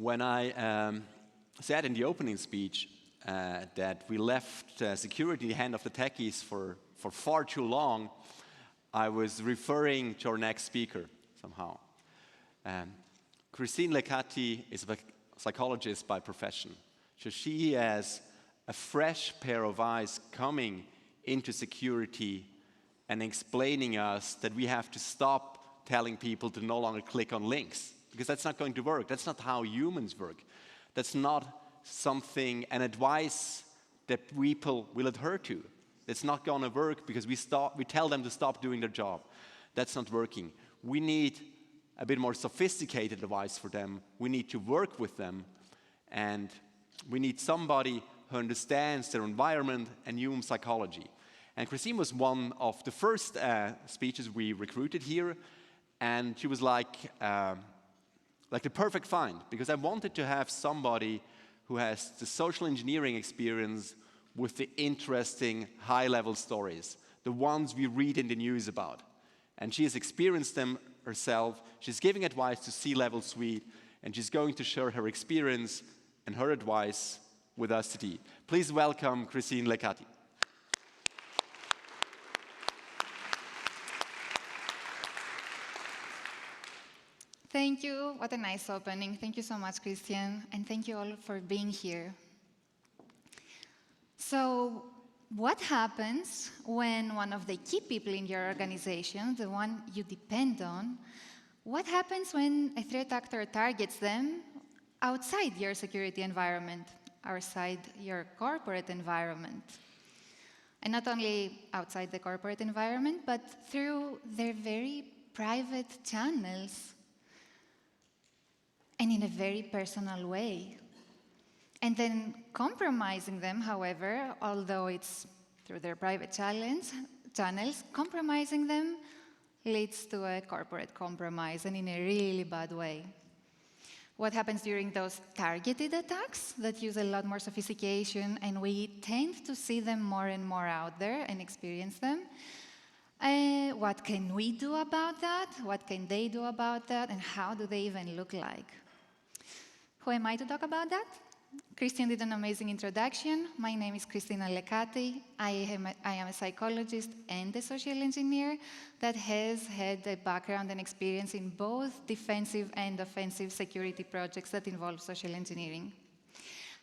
When I said in the opening speech that we left security in the hand of the techies for far too long, I was referring to our next speaker somehow. Christina Lekati is a psychologist by profession. So she has a fresh pair of eyes coming into security and explaining us that we have to stop telling people to no longer click on links, because that's not going to work. That's not how humans work. That's not an advice that people will adhere to. It's not going to work because we tell them to stop doing their job. That's not working. We need a bit more sophisticated advice for them. We need to work with them, and we need somebody who understands their environment and human psychology. And Christine was one of the first speeches we recruited here, and she was like the perfect find, because I wanted to have somebody who has the social engineering experience with the interesting high-level stories, the ones we read in the news about. And she has experienced them herself. She's giving advice to C-level suite, and she's going to share her experience and her advice with us today. Please welcome Christina Lekati. Thank you. What a nice opening. Thank you so much, Christian, and thank you all for being here. So, what happens when one of the key people in your organization, the one you depend on, what happens when a threat actor targets them outside your security environment, outside your corporate environment? And not only outside the corporate environment, but through their very private channels, and in a very personal way. And then compromising them, however, although it's through their private channels, compromising them leads to a corporate compromise, and in a really bad way. What happens during those targeted attacks that use a lot more sophistication, and we tend to see them more and more out there and experience them? What can we do about that? What can they do about that? And how do they even look like? Who am I to talk about that? Christian did an amazing introduction. My name is Christina Lekati. I am a psychologist and a social engineer that has had a background and experience in both defensive and offensive security projects that involve social engineering.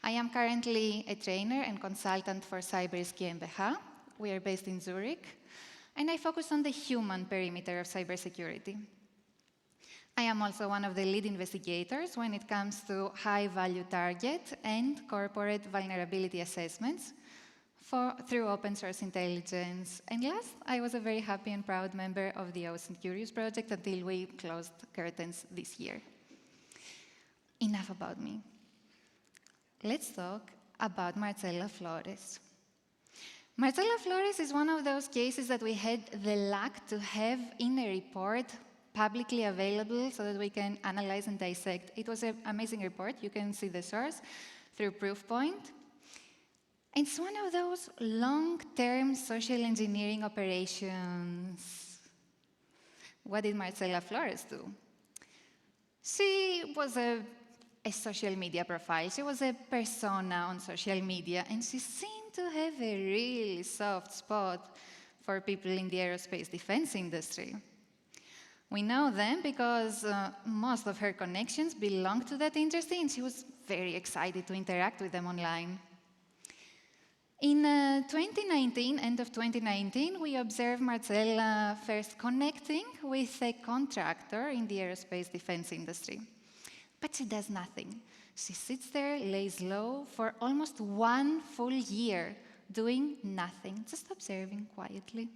I am currently a trainer and consultant for Cybersecurity GmbH. We are based in Zurich, and I focus on the human perimeter of cybersecurity. I am also one of the lead investigators when it comes to high-value target and corporate vulnerability assessments through open source intelligence. And last, I was a very happy and proud member of the Ocean Curious project until we closed curtains this year. Enough about me. Let's talk about Marcela Flores. Marcela Flores is one of those cases that we had the luck to have in a report publicly available so that we can analyze and dissect. It was an amazing report. You can see the source through Proofpoint. It's one of those long-term social engineering operations. What did Marcela Flores do? She was a social media profile. She was a persona on social media, and she seemed to have a really soft spot for people in the aerospace defense industry. We know them because most of her connections belong to that industry, and she was very excited to interact with them online. In 2019, end of 2019, we observed Marcela first connecting with a contractor in the aerospace defense industry. But she does nothing. She sits there, lays low for almost 1 full year, doing nothing, just observing quietly.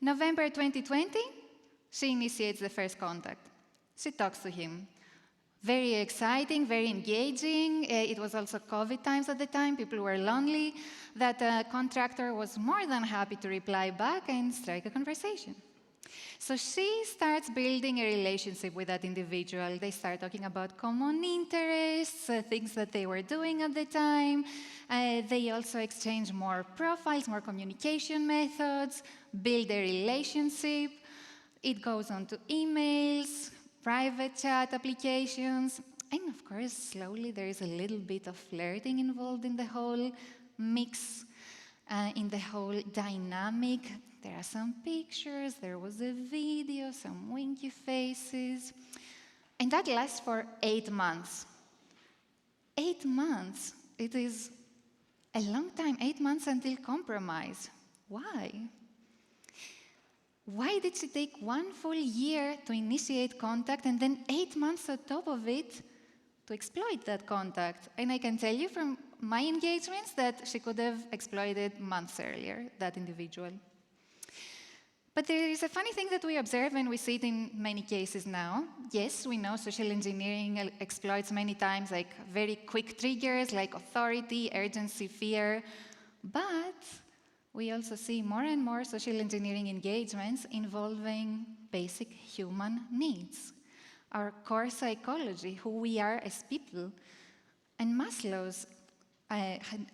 November 2020, she initiates the first contact. She talks to him. Very exciting, very engaging. It was also COVID times at the time. People were lonely. That contractor was more than happy to reply back and strike a conversation. So she starts building a relationship with that individual. They start talking about common interests, things that they were doing at the time. They also exchange more profiles, more communication methods, build a relationship. It goes on to emails, private chat applications, And of course, slowly there is a little bit of flirting involved in the whole mix, in the whole dynamic. There are some pictures, there was a video, some winky faces. And that lasts for 8 months. 8 months. It is a long time, 8 months until compromise. Why? Why did she take 1 full year to initiate contact and then 8 months on top of it to exploit that contact? And I can tell you from my engagements that she could have exploited months earlier, that individual. But there is a funny thing that we observe, and we see it in many cases now. Yes, we know social engineering exploits many times like very quick triggers like authority, urgency, fear. But we also see more and more social engineering engagements involving basic human needs, our core psychology, who we are as people, and Maslow's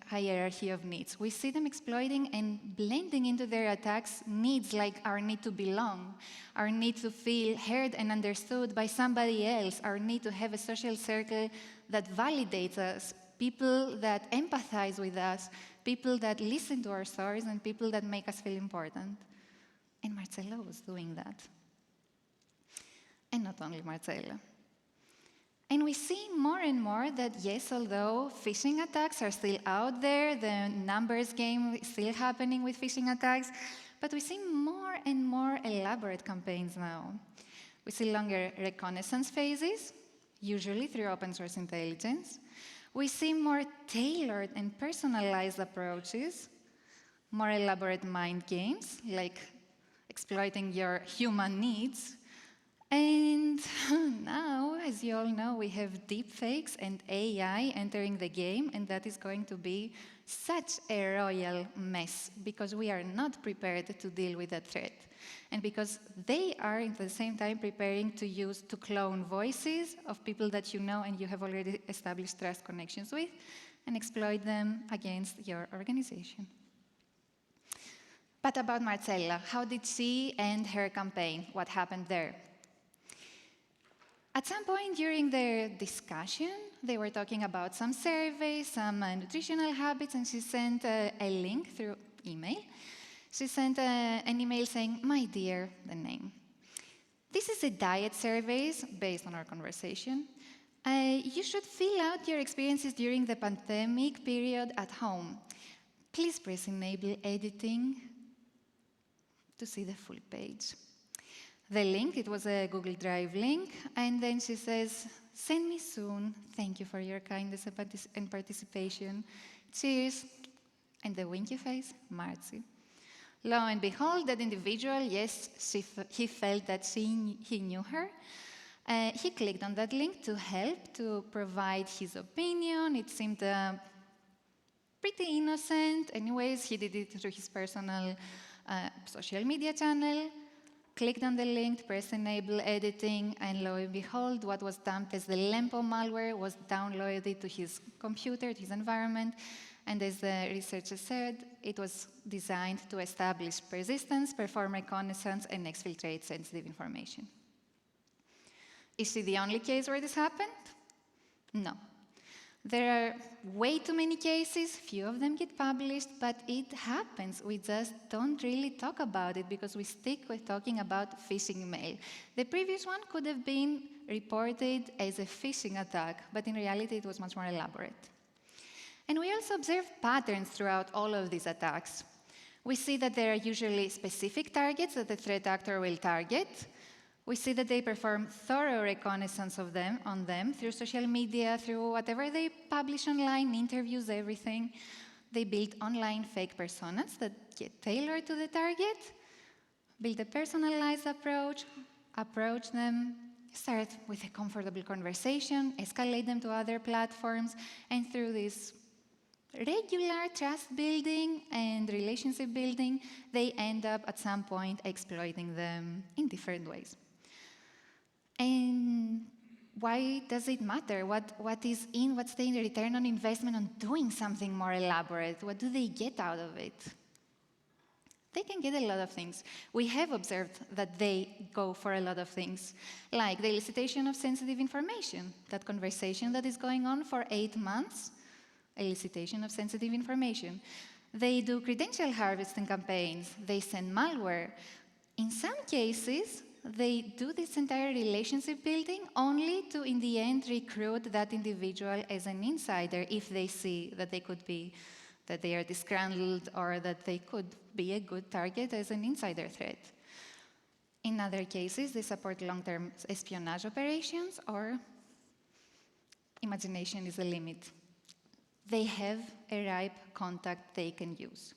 hierarchy of needs. We see them exploiting and blending into their attacks needs like our need to belong, our need to feel heard and understood by somebody else, our need to have a social circle that validates us, people that empathize with us, people that listen to our stories, and people that make us feel important. And Marcela was doing that. And not only Marcela. And we see more and more that, yes, although phishing attacks are still out there, the numbers game is still happening with phishing attacks, but we see more and more elaborate campaigns now. We see longer reconnaissance phases, usually through open source intelligence. We see more tailored and personalized approaches, more elaborate mind games, like exploiting your human needs. And now, as you all know, we have deepfakes and AI entering the game, and that is going to be such a royal mess because we are not prepared to deal with that threat. And because they are, at the same time, preparing to clone voices of people that you know and you have already established trust connections with and exploit them against your organization. But about Marcela, how did she end her campaign? What happened there? At some point during their discussion, they were talking about some surveys, some nutritional habits, and she sent a link through email. She sent an email saying, "My dear," the name. "This is a diet survey based on our conversation. You should fill out your experiences during the pandemic period at home. Please press enable editing to see the full page." The link, it was a Google Drive link, and then she says, "Send me soon. Thank you for your kindness and participation. Cheers." And the winky face, Marcy. Lo and behold, that individual, yes, he felt that he knew her. He clicked on that link to help, to provide his opinion. It seemed pretty innocent. Anyways, he did it through his personal social media channel. Clicked on the link, pressed enable editing, and lo and behold, what was dumped as the Lempo malware was downloaded to his computer, to his environment. And as the researcher said, it was designed to establish persistence, perform reconnaissance, and exfiltrate sensitive information. Is she the only case where this happened? No. There are way too many cases, few of them get published, but it happens. We just don't really talk about it because we stick with talking about phishing mail. The previous one could have been reported as a phishing attack, but in reality it was much more elaborate. And we also observe patterns throughout all of these attacks. We see that there are usually specific targets that the threat actor will target. We see that they perform thorough reconnaissance on them through social media, through whatever they publish online, interviews, everything. They build online fake personas that get tailored to the target, build a personalized approach them, start with a comfortable conversation, escalate them to other platforms, and through this regular trust building and relationship building, they end up at some point exploiting them in different ways. And why does it matter? What's the return on investment on doing something more elaborate? What do they get out of it? They can get a lot of things. We have observed that they go for a lot of things, like the elicitation of sensitive information, that conversation that is going on for 8 months, elicitation of sensitive information. They do credential harvesting campaigns. They send malware. In some cases, they do this entire relationship building only to, in the end, recruit that individual as an insider if they see that they could be, that they are disgruntled or that they could be a good target as an insider threat. In other cases, they support long-term espionage operations, or imagination is the limit. They have a ripe contact they can use.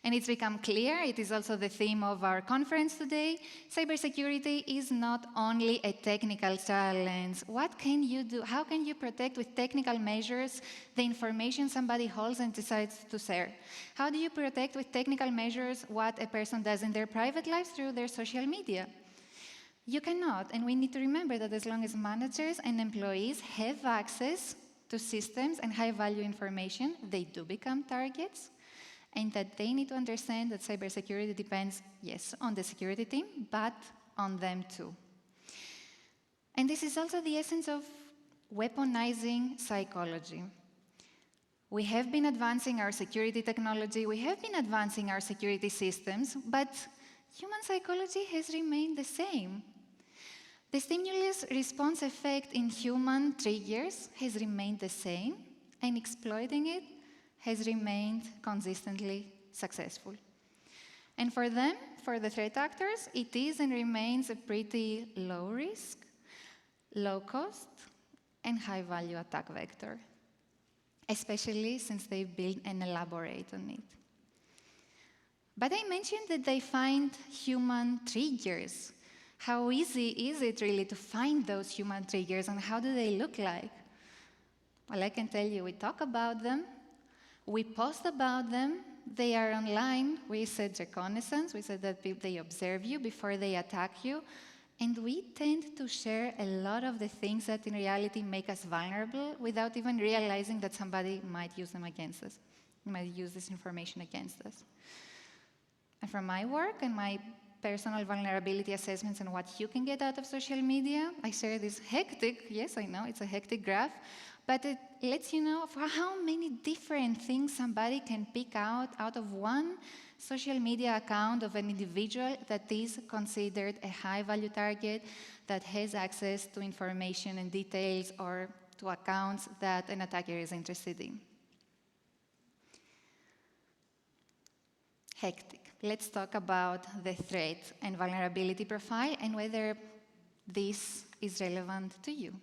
And it's become clear, it is also the theme of our conference today, cybersecurity is not only a technical challenge. What can you do? How can you protect with technical measures the information somebody holds and decides to share? How do you protect with technical measures what a person does in their private lives through their social media? You cannot, and we need to remember that as long as managers and employees have access to systems and high-value information, they do become targets, and that they need to understand that cybersecurity depends, yes, on the security team, but on them too. And this is also the essence of weaponizing psychology. We have been advancing our security technology, we have been advancing our security systems, but human psychology has remained the same. The stimulus response effect in human triggers has remained the same, and exploiting it has remained consistently successful. And for them, for the threat actors, it is and remains a pretty low risk, low cost, and high value attack vector, especially since they build and elaborate on it. But I mentioned that they find human triggers. How easy is it really to find those human triggers, and how do they look like? Well, I can tell you, we talk about them, we post about them, they are online. We said reconnaissance, we said that they observe you before they attack you, and we tend to share a lot of the things that in reality make us vulnerable without even realizing that somebody might use them against us, might use this information against us. And from my work and my personal vulnerability assessments and what you can get out of social media, I share this hectic, yes, I know, it's a hectic graph, but it lets you know for how many different things somebody can pick out of one social media account of an individual that is considered a high-value target, that has access to information and details or to accounts that an attacker is interested in. Hectic. Let's talk about the threat and vulnerability profile and whether this is relevant to you.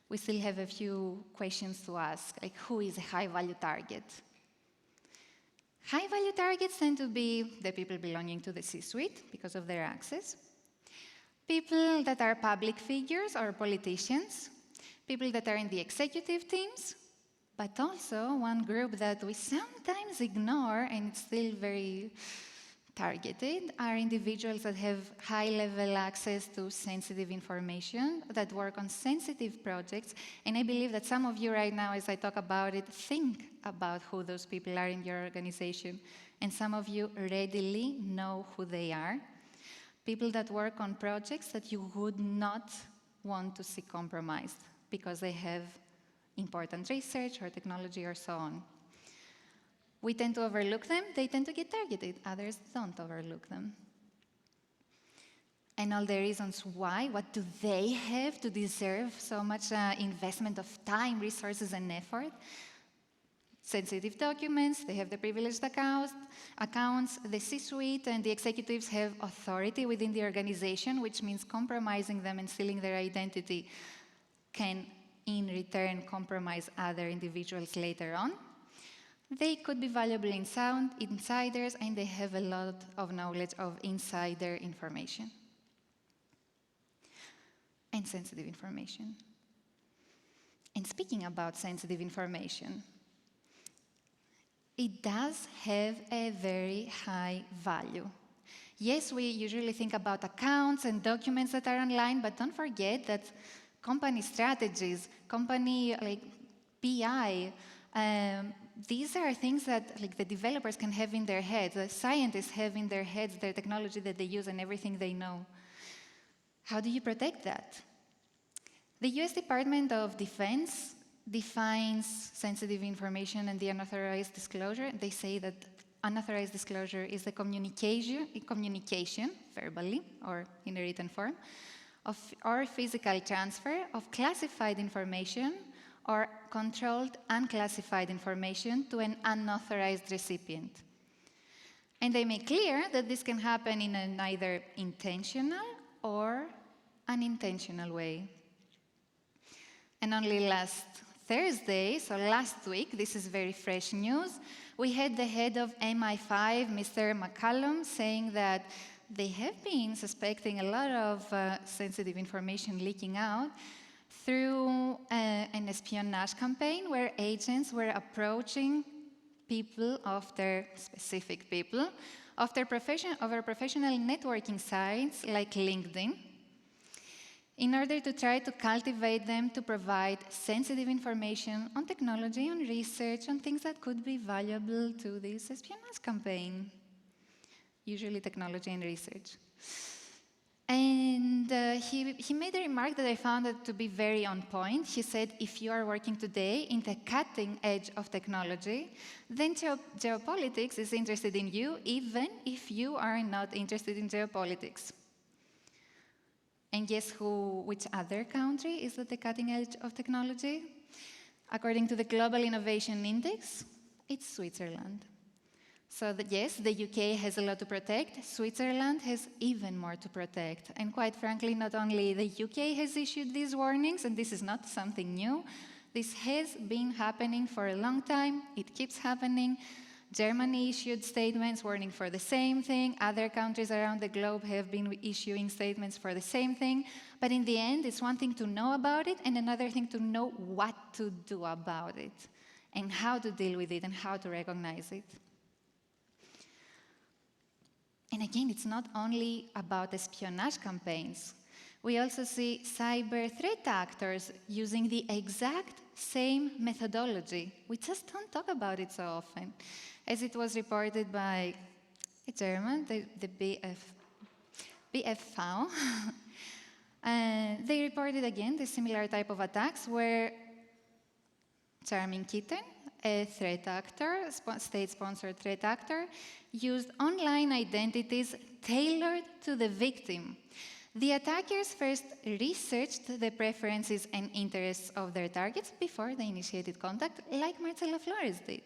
We still have a few questions to ask, like who is a high-value target? High-value targets tend to be the people belonging to the C-suite because of their access, people that are public figures or politicians, people that are in the executive teams, but also one group that we sometimes ignore, and it's still very targeted, are individuals that have high-level access to sensitive information, that work on sensitive projects. And I believe that some of you right now, as I talk about it, think about who those people are in your organization. And some of you readily know who they are. People that work on projects that you would not want to see compromised because they have important research or technology or so on. We tend to overlook them, they tend to get targeted, others don't overlook them. And all the reasons why, what do they have to deserve so much investment of time, resources, and effort? Sensitive documents, they have the privileged accounts, the C-suite and the executives have authority within the organization, which means compromising them and stealing their identity can, in return, compromise other individuals later on. They could be valuable insiders, and they have a lot of knowledge of insider information and sensitive information. And speaking about sensitive information, it does have a very high value. Yes, we usually think about accounts and documents that are online, but don't forget that company strategies, company like PI, these are things that like the developers can have in their heads, the scientists have in their heads, their technology that they use and everything they know. How do you protect that? The US Department of Defense defines sensitive information and the unauthorized disclosure. They say that unauthorized disclosure is the communication, verbally or in a written form, or physical transfer of classified information or controlled unclassified information to an unauthorized recipient. And they make clear that this can happen in an either intentional or unintentional way. And only last Thursday, so last week, this is very fresh news, we had the head of MI5, Mr. McCallum, saying that they have been suspecting a lot of sensitive information leaking out through an espionage campaign where agents were approaching people of their specific people over professional networking sites like LinkedIn in order to try to cultivate them to provide sensitive information on technology, on research, on things that could be valuable to this espionage campaign, usually technology and research. And he made a remark that I found it to be very on point. He said, if you are working today in the cutting edge of technology, then geopolitics is interested in you, even if you are not interested in geopolitics. And guess which other country is at the cutting edge of technology? According to the Global Innovation Index, it's Switzerland. So yes, the UK has a lot to protect. Switzerland has even more to protect. And quite frankly, not only the UK has issued these warnings, and this is not something new, this has been happening for a long time. It keeps happening. Germany issued statements warning for the same thing. Other countries around the globe have been issuing statements for the same thing. But in the end, it's one thing to know about it and another thing to know what to do about it and how to deal with it and how to recognize it. And again, it's not only about espionage campaigns. We also see cyber threat actors using the exact same methodology. We just don't talk about it so often. As it was reported by a German, the BFV, they reported again the similar type of attacks where Charming Kitten, a threat actor, state-sponsored threat actor, used online identities tailored to the victim. The attackers first researched the preferences and interests of their targets before they initiated contact, like Marcela Flores did.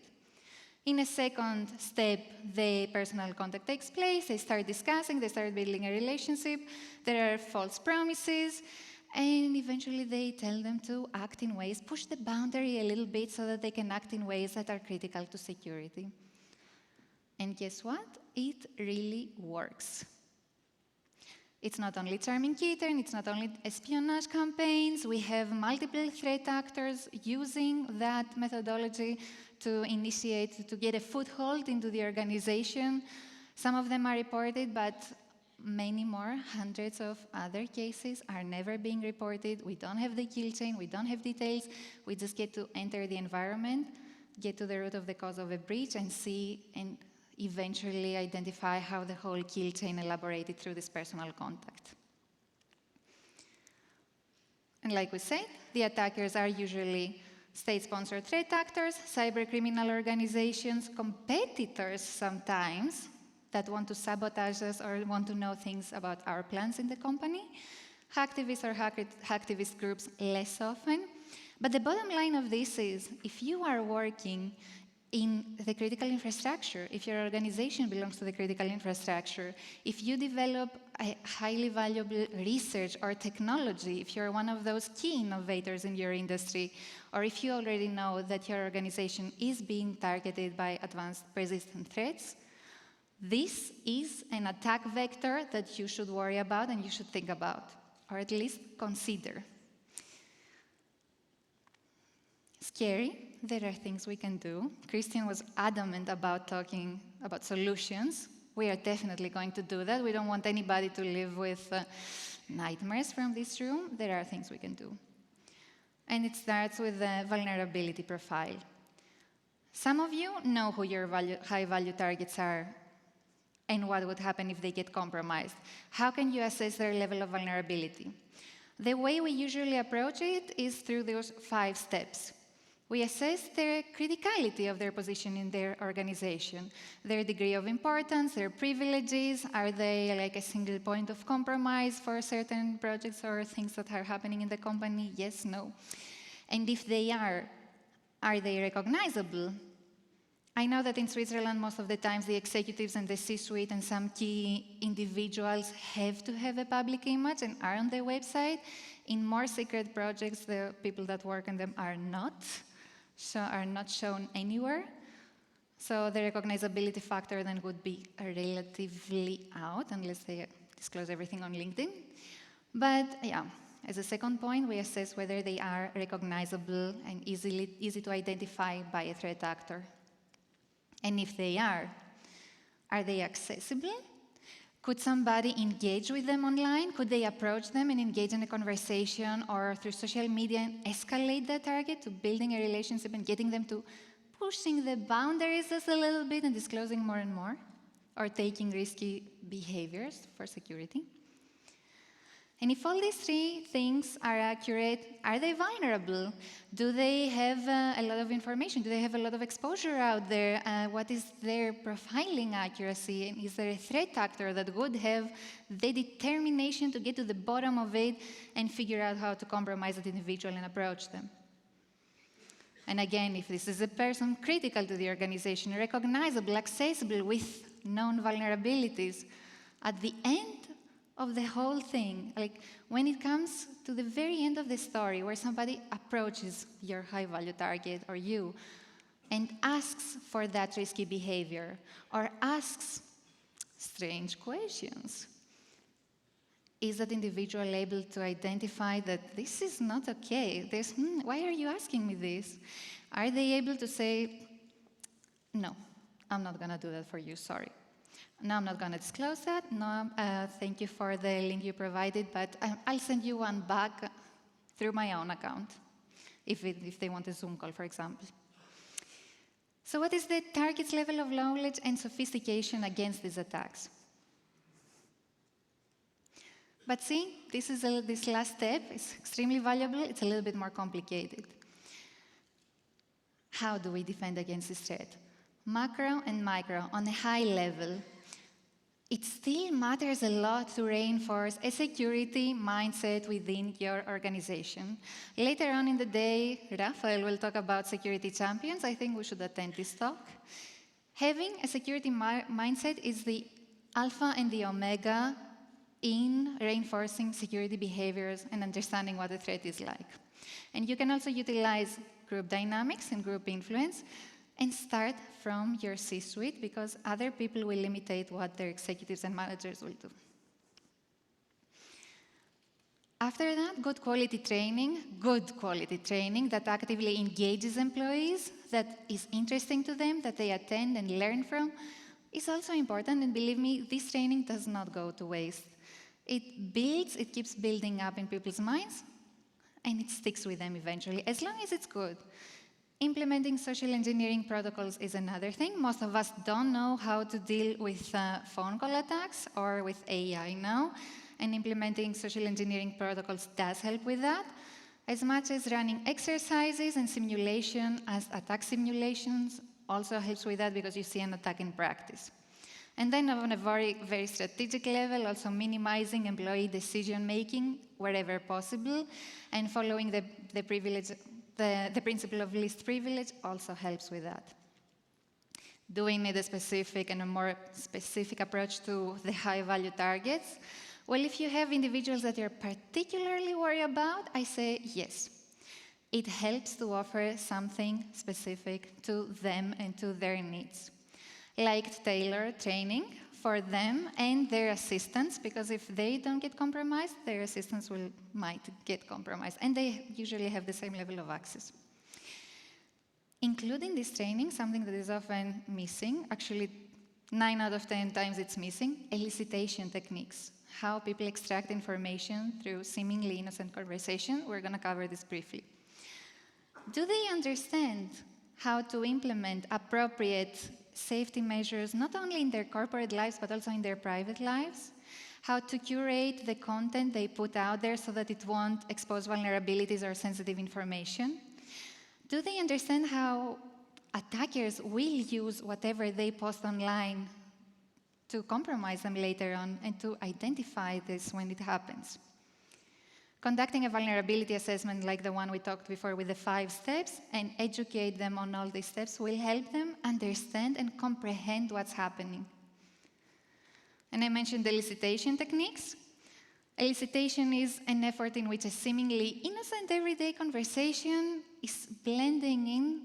In a second step, the personal contact takes place, they start discussing, they start building a relationship, there are false promises, and eventually they tell them to act in ways, push the boundary a little bit so that they can act in ways that are critical to security. And guess what? It really works. It's not only Charming Kitten, it's not only espionage campaigns. We have multiple threat actors using that methodology to initiate, to get a foothold into the organization. Some of them are reported, but many more, hundreds of other cases are never being reported. We don't have the kill chain, we don't have details. We just get to enter the environment, get to the root of the cause of a breach, and see and eventually identify how the whole kill chain elaborated through this personal contact. And like we said, the attackers are usually state-sponsored threat actors, cybercriminal organizations, competitors sometimes that want to sabotage us or want to know things about our plans in the company, hacktivists or hacktivist groups less often. But the bottom line of this is, if you are working in the critical infrastructure, if your organization belongs to the critical infrastructure, if you develop a highly valuable research or technology, if you're one of those key innovators in your industry, or if you already know that your organization is being targeted by advanced persistent threats, this is an attack vector that you should worry about and you should think about, or at least consider. Scary. There are things we can do. Christian was adamant about talking about solutions. We are definitely going to do that. We don't want anybody to live with nightmares from this room. There are things we can do. And it starts with the vulnerability profile. Some of you know who your high-value targets are and what would happen if they get compromised. How can you assess their level of vulnerability? The way we usually approach it is through those 5 steps. We assess the criticality of their position in their organization, their degree of importance, their privileges. Are they like a single point of compromise for certain projects or things that are happening in the company? Yes, no. And if they are they recognizable? I know that in Switzerland, most of the times the executives and the C-suite and some key individuals have to have a public image and are on their website. In more secret projects, the people that work on them are not shown anywhere. So the recognizability factor then would be relatively out, unless they disclose everything on LinkedIn. But yeah, as a second point, we assess whether they are recognizable and easy to identify by a threat actor. And if they are they accessible? Could somebody engage with them online? Could they approach them and engage in a conversation or through social media and escalate the target to building a relationship and getting them to pushing the boundaries just a little bit and disclosing more and more? Or taking risky behaviors for security? And if all these 3 things are accurate, are they vulnerable? Do they have a lot of information? Do they have a lot of exposure out there? What is their profiling accuracy? And is there a threat actor that would have the determination to get to the bottom of it and figure out how to compromise that individual and approach them? And again, if this is a person critical to the organization, recognizable, accessible, with known vulnerabilities, at the end of the whole thing, like when it comes to the very end of the story where somebody approaches your high-value target or you and asks for that risky behavior or asks strange questions, is that individual able to identify that this is not okay? Why are you asking me this? Are they able to say, no, I'm not going to do that for you, sorry. No, I'm not going to disclose that. No, thank you for the link you provided, but I'll send you one back through my own account, if they want a Zoom call, for example. So what is the target's level of knowledge and sophistication against these attacks? But see, this last step is extremely valuable. It's a little bit more complicated. How do we defend against this threat? Macro and micro, on a high level. It still matters a lot to reinforce a security mindset within your organization. Later on in the day, Rafael will talk about security champions. I think we should attend this talk. Having a security mindset is the alpha and the omega in reinforcing security behaviors and understanding what the threat is like. And you can also utilize group dynamics and group influence and start from your C-suite, because other people will imitate what their executives and managers will do. After that, good quality training that actively engages employees, that is interesting to them, that they attend and learn from, is also important. And believe me, this training does not go to waste. It keeps building up in people's minds, and it sticks with them eventually, as long as it's good. Implementing social engineering protocols is another thing. Most of us don't know how to deal with phone call attacks or with AI now, and implementing social engineering protocols does help with that, as much as running exercises and simulation as attack simulations also helps with that, because you see an attack in practice. And then on a very, very strategic level, also minimizing employee decision-making wherever possible, and following the principle of least privilege also helps with that. Doing it a more specific approach to the high-value targets. Well, if you have individuals that you're particularly worried about, I say yes. It helps to offer something specific to them and to their needs, like tailored training for them and their assistants, because if they don't get compromised, their assistants might get compromised, and they usually have the same level of access. Including this training, something that is often missing, actually 9 out of 10 times it's missing, elicitation techniques. How people extract information through seemingly innocent conversation. We're going to cover this briefly. Do they understand how to implement appropriate safety measures, not only in their corporate lives, but also in their private lives, how to curate the content they put out there so that it won't expose vulnerabilities or sensitive information. Do they understand how attackers will use whatever they post online to compromise them later on and to identify this when it happens? Conducting a vulnerability assessment like the one we talked before with the 5 steps and educate them on all these steps will help them understand and comprehend what's happening. And I mentioned elicitation techniques. Elicitation is an effort in which a seemingly innocent everyday conversation is blending in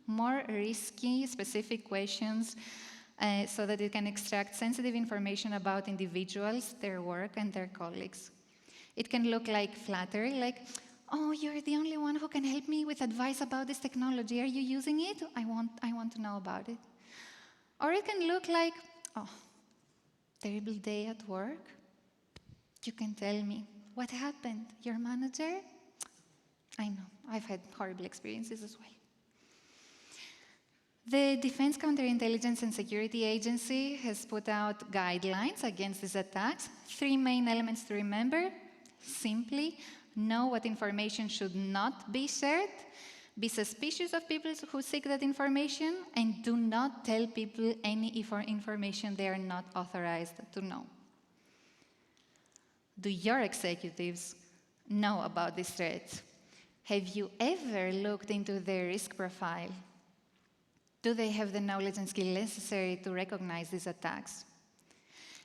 more risky specific questions so that it can extract sensitive information about individuals, their work, and their colleagues. It can look like flattery, like, oh, you're the only one who can help me with advice about this technology. Are you using it? I want to know about it. Or it can look like, oh, terrible day at work. You can tell me, what happened? Your manager? I know, I've had horrible experiences as well. The Defense Counterintelligence and Security Agency has put out guidelines against these attacks. 3 main elements to remember. Simply, know what information should not be shared, be suspicious of people who seek that information, and do not tell people any information they are not authorized to know. Do your executives know about these threats? Have you ever looked into their risk profile? Do they have the knowledge and skill necessary to recognize these attacks?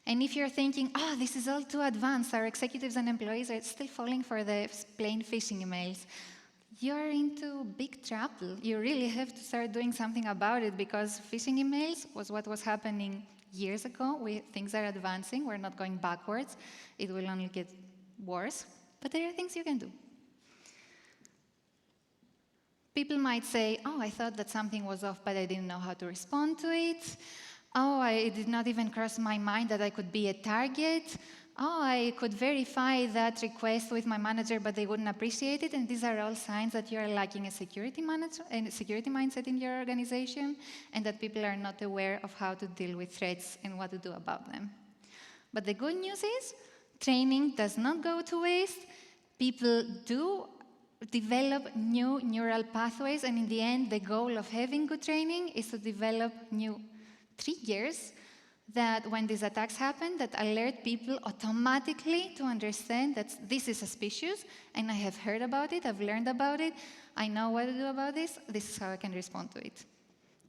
And if you're thinking, oh, this is all too advanced, our executives and employees are still falling for the plain phishing emails, you're into big trouble. You really have to start doing something about it, because phishing emails was what was happening years ago. Things are advancing. We're not going backwards. It will only get worse. But there are things you can do. People might say, oh, I thought that something was off, but I didn't know how to respond to it. Oh, it did not even cross my mind that I could be a target. Oh, I could verify that request with my manager, but they wouldn't appreciate it. And these are all signs that you are lacking a security mindset in your organization, and that people are not aware of how to deal with threats and what to do about them. But the good news is, training does not go to waste. People do develop new neural pathways, and in the end, the goal of having good training is to develop new triggers that when these attacks happen, that alert people automatically to understand that this is suspicious, and I have heard about it, I've learned about it, I know what to do about this is how I can respond to it.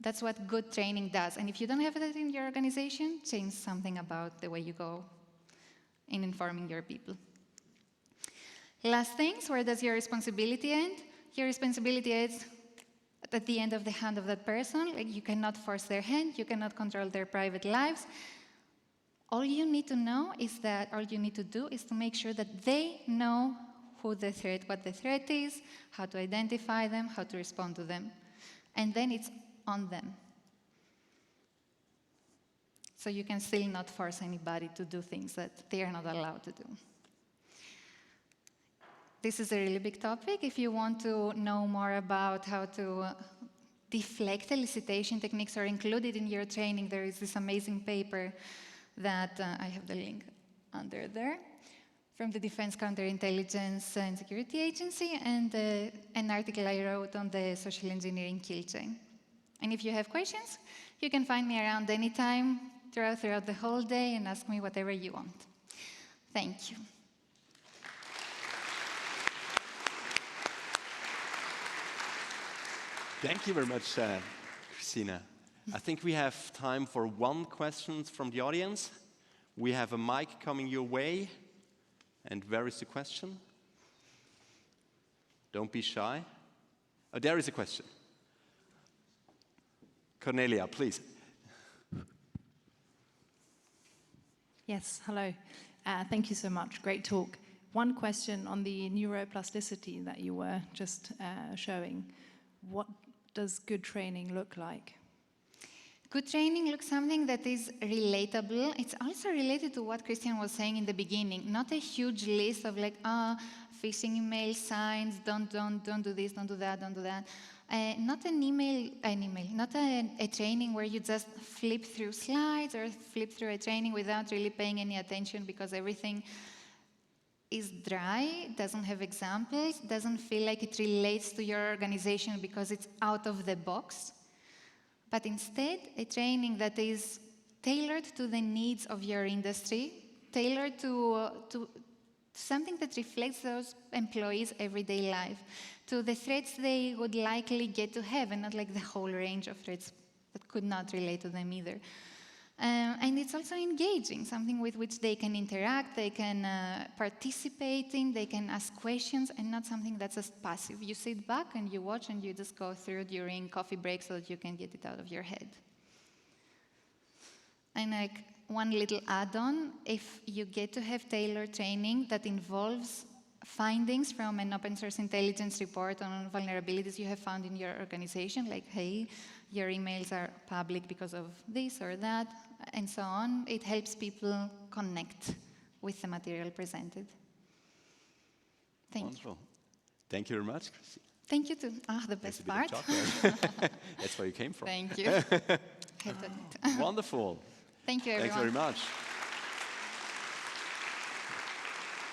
That's what good training does. And if you don't have that in your organization, change something about the way you go in informing your people. Last things, where does your responsibility end? Your responsibility ends at the end of the hand of that person. Like, you cannot force their hand, you cannot control their private lives. All you need to know is that, all you need to do is to make sure that they know what the threat is, how to identify them, how to respond to them. And then it's on them. So you can still not force anybody to do things that they are not allowed to do. This is a really big topic. If you want to know more about how to deflect elicitation techniques or include it in your training, there is this amazing paper that I have the link under there from the Defense Counterintelligence and Security Agency, and an article I wrote on the social engineering kill chain. And if you have questions, you can find me around anytime throughout the whole day and ask me whatever you want. Thank you. Thank you very much, Christina. I think we have time for one question from the audience. We have a mic coming your way. And where is the question? Don't be shy. Oh, there is a question. Cornelia, please. Yes, hello. Thank you so much. Great talk. One question on the neuroplasticity that you were just showing. What does good training look like? Good training looks something that is relatable. It's also related to what Christian was saying in the beginning. Not a huge list of like, phishing email signs, don't do this, don't do that, don't do that. Not an email, not a training where you just flip through slides or flip through a training without really paying any attention because everything is dry, doesn't have examples, doesn't feel like it relates to your organization because it's out of the box. But instead, a training that is tailored to the needs of your industry, tailored to something that reflects those employees' everyday life, to the threats they would likely get to have, and not like the whole range of threats that could not relate to them either. And it's also engaging, something with which they can interact, they can participate in, they can ask questions, and not something that's just passive. You sit back and you watch and you just go through during coffee breaks so that you can get it out of your head. And like one little add-on, if you get to have tailored training that involves findings from an open source intelligence report on vulnerabilities you have found in your organization, like, hey, your emails are public because of this or that, and so on, it helps people connect with the material presented. Thank Wonderful. Thank you very much, Christina. Thank you too. The best part. That's where you came from. Thank you. Wonderful. Thank you, everyone. Thanks very much.